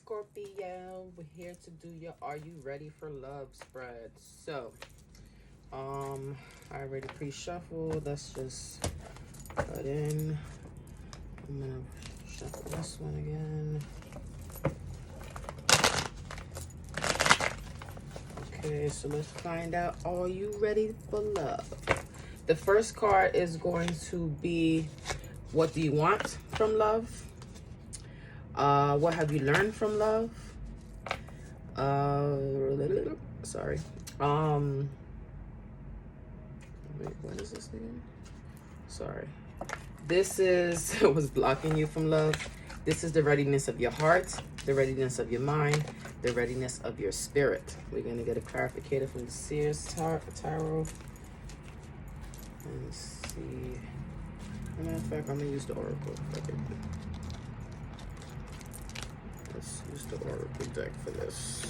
Scorpio, we're here to do your Are You Ready for Love spread. So, I already pre-shuffled. Let's just put in. I'm gonna shuffle this one again. Okay, so let's find out, are you ready for love? The first card is going to be, what do you want from love? What have you learned from love? Sorry. Wait, what is this again? Sorry. This is what's blocking you from love. This is the readiness of your heart, the readiness of your mind, the readiness of your spirit. We're going to get a clarificator from the Seers Tarot. Let's see. As a matter of fact, I'm going to use the Oracle. Let's use the Oracle deck for this.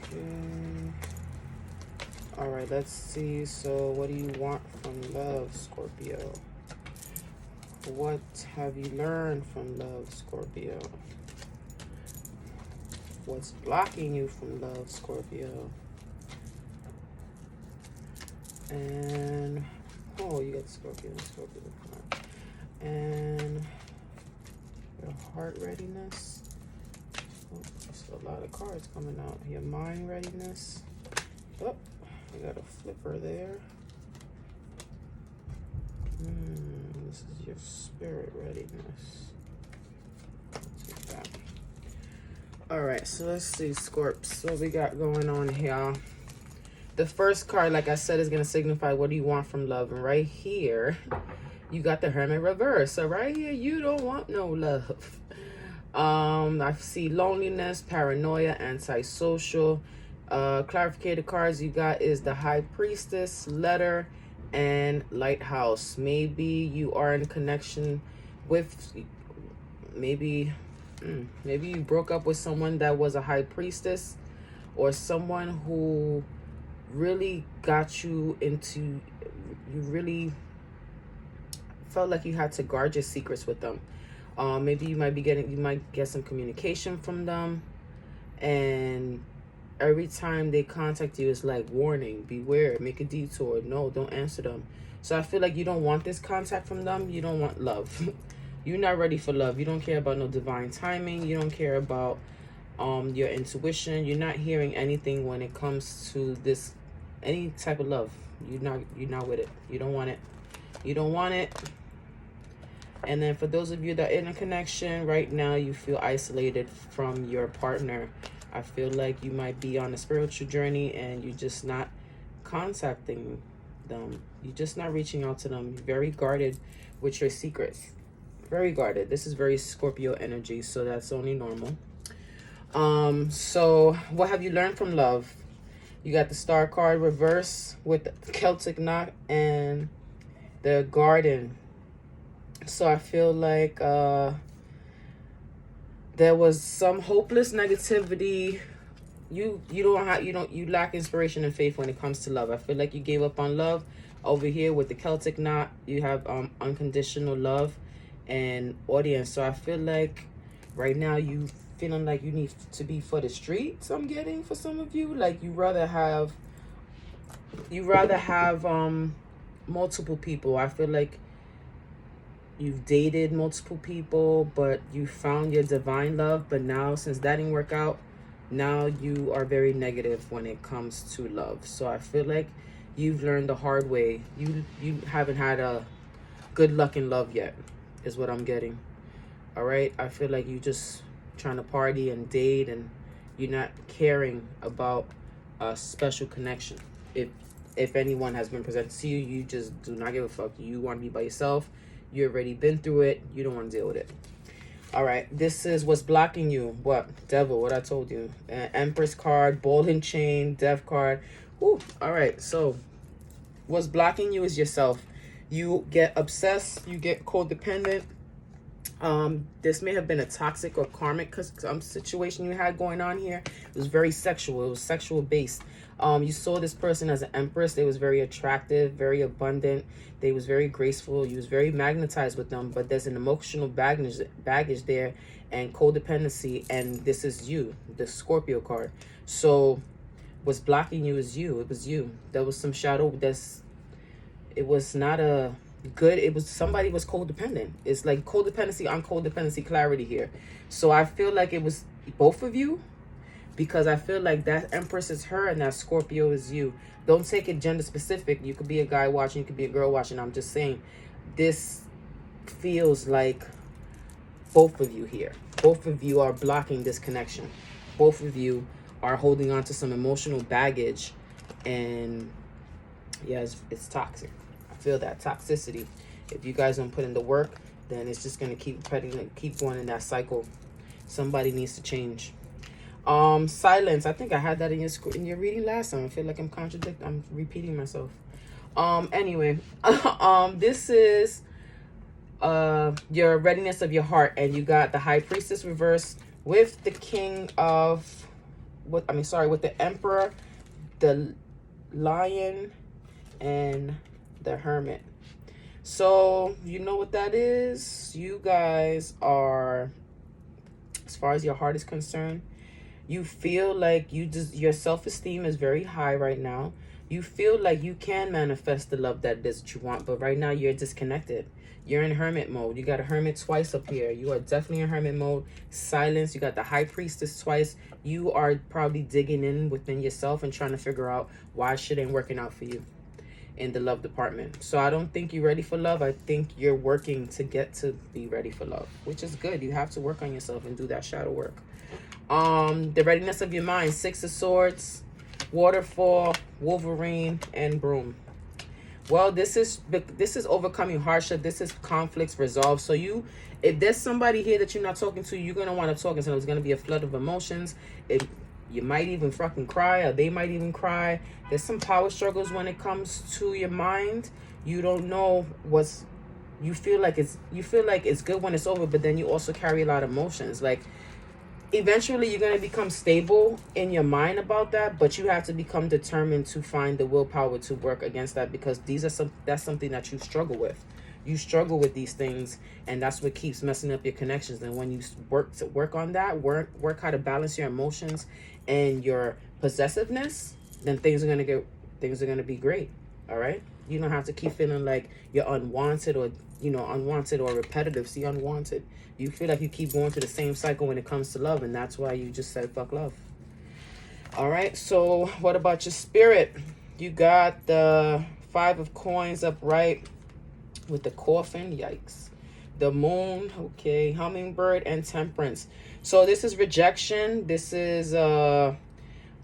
Okay. All right, let's see. So what do you want from love, Scorpio? What have you learned from love, Scorpio? What's blocking you from love, Scorpio? And, oh, you got Scorpio. And your heart readiness. Oh, there's a lot of cards coming out. Your mind readiness. Oh, I got a flipper there. This is your spirit readiness. Take that. All right, so let's see, Scorps. What we got going on here? The first card, like I said, is going to signify what do you want from love. And right here, you got the Hermit reverse. So right here, you don't want no love. I see loneliness, paranoia, antisocial. Clarificated cards you got is the High Priestess, Letter, and Lighthouse. Maybe you are in connection with, maybe you broke up with someone that was a High Priestess, or someone who really got you into, you really felt like you had to guard your secrets with them. Maybe you might get some communication from them, and every time they contact you, it's like, warning, beware, make a detour, no, don't answer them. So I feel like you don't want this contact from them. You don't want love. You're not ready for love. You don't care about no divine timing. You don't care about your intuition. You're not hearing anything when it comes to this, any type of love. You're not with it. You don't want it. You don't want it. And then for those of you that are in a connection right now, you feel isolated from your partner. I feel like you might be on a spiritual journey and you're just not contacting them. You're just not reaching out to them. You're very guarded with your secrets. Very guarded. This is very Scorpio energy, so that's only normal. So what have you learned from love? You got the Star card reverse with the Celtic knot and the Garden. So I feel like there was some hopeless negativity. You lack inspiration and faith when it comes to love. I feel like you gave up on love. Over here with the Celtic knot, you have unconditional love and audience. So I feel like right now you feeling like you need to be for the streets. I'm getting for some of you, like you rather have multiple people. I feel like you've dated multiple people, but you found your divine love. But now, since that didn't work out, now you are very negative when it comes to love. So I feel like you've learned the hard way. You haven't had a good luck in love yet, is what I'm getting. All right, I feel like you just trying to party and date, and you're not caring about a special connection. If anyone has been presented to you, you just do not give a fuck. You want to be by yourself. You already been through it. You don't want to deal with it. All right, this is what's blocking you. What? Devil, what I told you. Empress card, ball and chain, death card. Ooh, all right, so what's blocking you is yourself. You get obsessed. You get codependent. This may have been a toxic or karmic situation you had going on here. It was very sexual. It was sexual based. You saw this person as an empress. They was very attractive, very abundant. They was very graceful. You was very magnetized with them, but there's an emotional baggage there and codependency. And this is you, the Scorpio card. So what's blocking you is you. It was you. There was some shadow. It was not a good, it was, somebody was codependent. It's like codependency on codependency clarity here. So I feel like it was both of you, because I feel like that Empress is her and that Scorpio is you. Don't take it gender specific. You could be a guy watching, you could be a girl watching. I'm just saying this feels like both of you here. Both of you are blocking this connection. Both of you are holding on to some emotional baggage, and yeah, it's toxic. I feel that toxicity. If you guys don't put in the work, then it's just gonna keep going in that cycle. Somebody needs to change. Silence. I think I had that in your reading last time. I feel like I'm repeating myself. Anyway, this is your readiness of your heart, and you got the High Priestess reversed with the King of with the Emperor, the Lion, and the Hermit. So you know what that is. You guys are, as far as your heart is concerned, you feel like your self-esteem is very high right now. You feel like you can manifest the love that you want, but right now you're disconnected. You're in hermit mode. You got a hermit twice up here. You are definitely in hermit mode. Silence. You got the High Priestess twice. You are probably digging in within yourself and trying to figure out why shit ain't working out for you in the love department. So I don't think you're ready for love. I think you're working to get to be ready for love, which is good. You have to work on yourself and do that shadow work. The readiness of your mind, Six of Swords, Waterfall, Wolverine, and Broom. Well, this is overcoming hardship. This is conflicts resolved. So if there's somebody here that you're not talking to, you're going to want to talk, and so there's going to be a flood of emotions. You might even fucking cry, or they might even cry. There's some power struggles when it comes to your mind. You don't know you feel like it's good when it's over, but then you also carry a lot of emotions. Like, eventually you're going to become stable in your mind about that, but you have to become determined to find the willpower to work against that, because that's something that you struggle with. You struggle with these things, and that's what keeps messing up your connections. And when you work on that, work how to balance your emotions and your possessiveness, then things are going to be great. All right? You don't have to keep feeling like you're unwanted or repetitive. See, unwanted. You feel like you keep going through the same cycle when it comes to love, and that's why you just said fuck love. All right, so what about your spirit? You got the Five of Coins upright with the Coffin, yikes. The Moon, okay, Hummingbird, and Temperance. So this is rejection. This is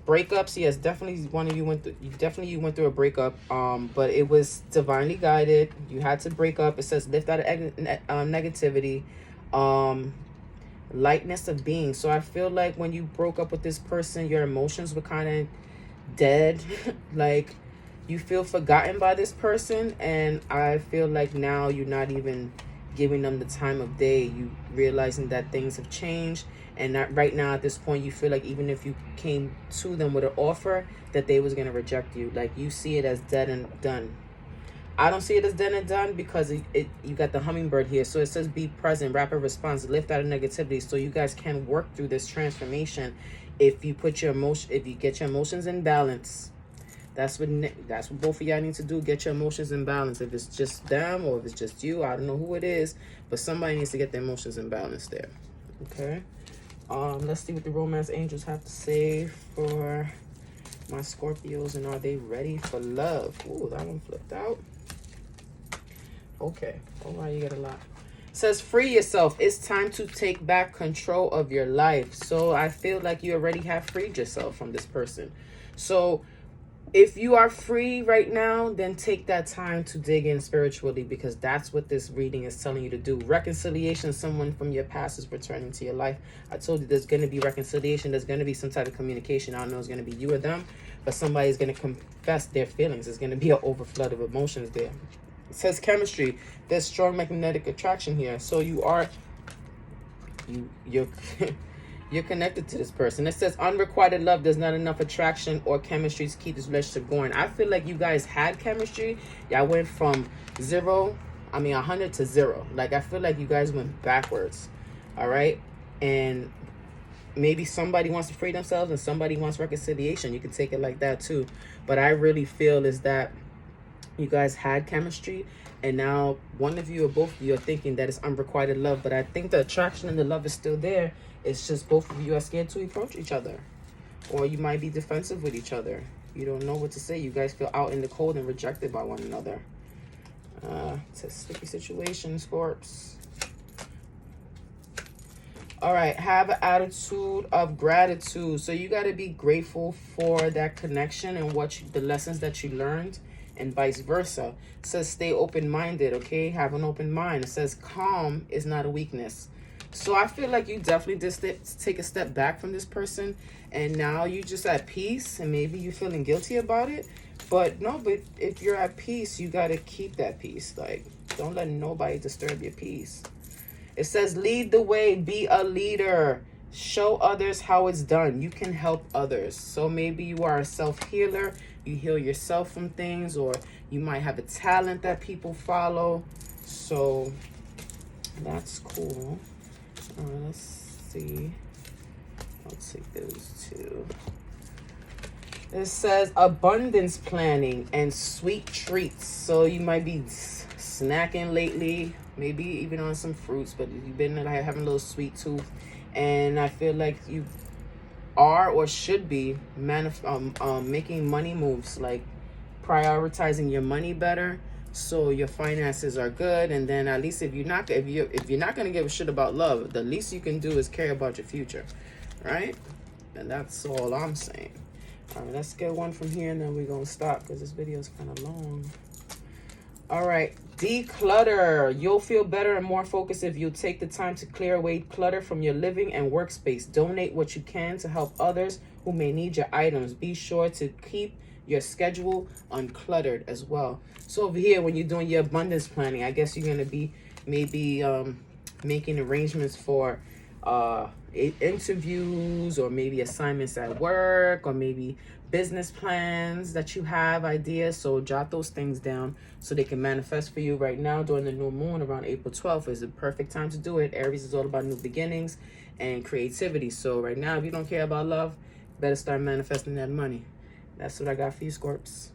breakups. Yes, definitely you went through a breakup, but it was divinely guided. You had to break up. It says lift out of negativity, lightness of being. So I feel like when you broke up with this person, your emotions were kind of dead. Like, you feel forgotten by this person, and I feel like now you're not even giving them the time of day. You realizing that things have changed, and that right now at this point you feel like even if you came to them with an offer, that they was going to reject you. Like, you see it as dead and done. I don't see it as dead and done, because you got the Hummingbird here. So it says be present, rapid response, lift out of negativity. So you guys can work through this transformation if you get your emotions in balance. That's what both of y'all need to do. Get your emotions in balance. If it's just them or if it's just you, I don't know who it is, but somebody needs to get their emotions in balance there. Okay. Let's see what the romance angels have to say for my Scorpios, and are they ready for love? Ooh, that one flipped out. Okay. All right, you got a lot. It says free yourself. It's time to take back control of your life. So I feel like you already have freed yourself from this person. So if you are free right now, then take that time to dig in spiritually, because that's what this reading is telling you to do. Reconciliation, someone from your past is returning to your life. I told you there's going to be reconciliation. There's going to be some type of communication. I don't know if it's going to be you or them, but somebody's going to confess their feelings. There's going to be an overflow of emotions there. It says chemistry. There's strong magnetic attraction here. So you are you're you're connected to this person. It says unrequited love. There's not enough attraction or chemistry to keep this relationship going. I feel like you guys had chemistry. Y'all went from 100 to 0. Like, I feel like you guys went backwards. All right. And maybe somebody wants to free themselves and somebody wants reconciliation. You can take it like that too. But I really feel is that you guys had chemistry, and now one of you or both of you are thinking that it's unrequited love. But I think the attraction and the love is still there. It's just both of you are scared to approach each other, or you might be defensive with each other. You don't know what to say. You guys feel out in the cold and rejected by one another. It's a sticky situation, Scorps. All right, have an attitude of gratitude. So you got to be grateful for that connection and the lessons that you learned, and vice versa. It says stay open-minded, okay? Have an open mind. It says calm is not a weakness. So I feel like you definitely did take a step back from this person, and now you just at peace, and maybe you're feeling guilty about it. But if you're at peace, you got to keep that peace. Like, don't let nobody disturb your peace. It says lead the way, be a leader. Show others how it's done. You can help others. So maybe you are a self-healer. You heal yourself from things, or you might have a talent that people follow. So that's cool. Let's see. I'll take those two. It says abundance planning and sweet treats. So you might be snacking lately, maybe even on some fruits, but you've been like having a little sweet tooth. And I feel like you are or should be making money moves, like prioritizing your money better, so your finances are good. And then at least if you're not going to give a shit about love, the least you can do is care about your future, right? And that's all I'm saying. All right, let's get one from here, and then we're gonna stop because this video is kind of long. All right, declutter. You'll feel better and more focused if you take the time to clear away clutter from your living and workspace. Donate what you can to help others who may need your items. Be sure to keep your schedule uncluttered as well. So over here, when you're doing your abundance planning, I guess you're going to be maybe making arrangements for interviews, or maybe assignments at work, or maybe business plans that you have, ideas. So jot those things down so they can manifest for you. Right now during the new moon around April 12th is the perfect time to do it. Aries is all about new beginnings and creativity. So right now, if you don't care about love, better start manifesting that money. That's what I got for you, Scorps.